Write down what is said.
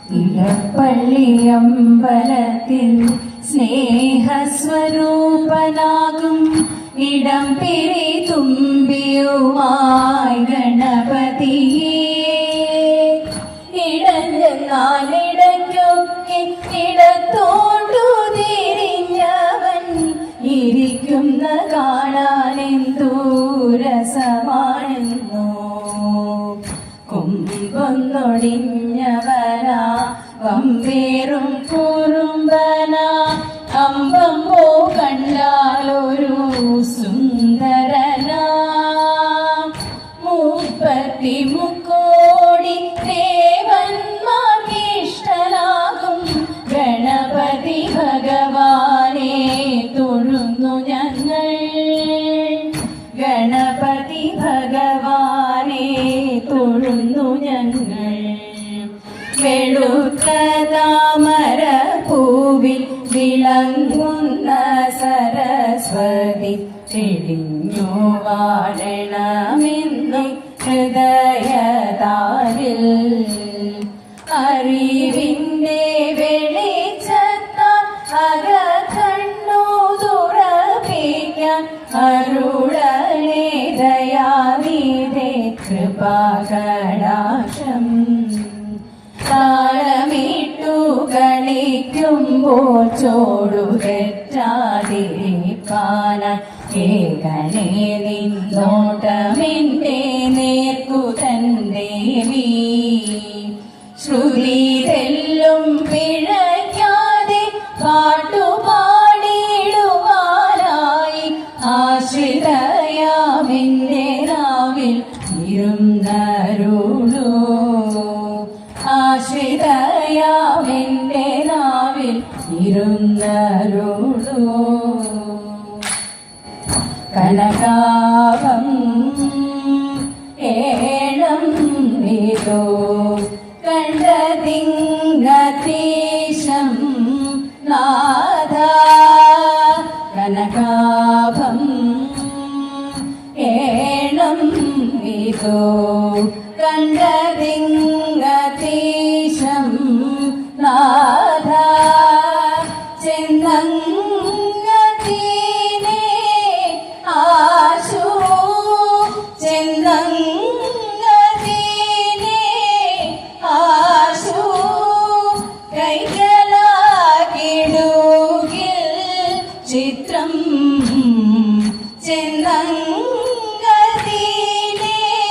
ഇടപ്പള്ളിയമ്പലത്തിൽ സ്നേഹസ്വരൂപനാകും ഇടം പിരി തുമ്പിയുമായി ഗണപതിയെ ഇടഞ്ഞാലിടയ്ക്കൊക്കെ ഇടത്തോട്ടു തിരിഞ്ഞവൻ ഇരിക്കുന്ന കാണാനെന്തോ രസമാണെന്നോ കൊമ്പൊന്നൊടിഞ്ഞവനാ വമ്പേറും കുറുമ്പനാ അമ്പമ്പോ കണ്ടാലൊരു സുന്ദരനാ 33 ദേവന്മാർക്കിഷ്ടനാകും ഗണപതി ഭഗവാനെ തൊഴുന്നു ഞങ്ങൾ ഗണപതി ഭഗവാനെ തൊഴുന്നു ഞങ്ങൾ വെളുത്ത താമര പൂവിൽ വിളങ്ങുന്ന സരസ്വതി തെളിഞ്ഞു വാഴണമെന്ന് ഹൃദയതാരിൽ അറിവിന്റെ വെളിച്ചത്താൽ അകക്കണ്ണു തുറപ്പിക്കാൻ അരുളണേ ദയാനിധേ കൃപാകടാക്ഷം താളമിട്ടു കളിക്കുമ്പോൾ ചോടുതെറ്റാതിരിപ്പാനായി ഏകണേ നിന്നോട്ടമെന്റെ നേർക്കു തന്നേവി ശ്രുതി തെല്ലും പിഴയ്ക്കാതെ പാട്ടുപാടിടുവാനായി ആശ്രിതയാമെന്റെ നാവിൽ ഇരുന്നരുളൂ ആശ്രിതയാമെന്റെ നാവിൽ ഇരുന്നരുളൂ കനകാഭം ഏണം വിതോ കണ്ടതിംഗതീശം നാഥ കനകാഭം ഏണം വിതോ കണ്ടതിംഗതീശം നാഥ ചെന്നങ്ങതീനെ ആശു ചെന്നങ്ങ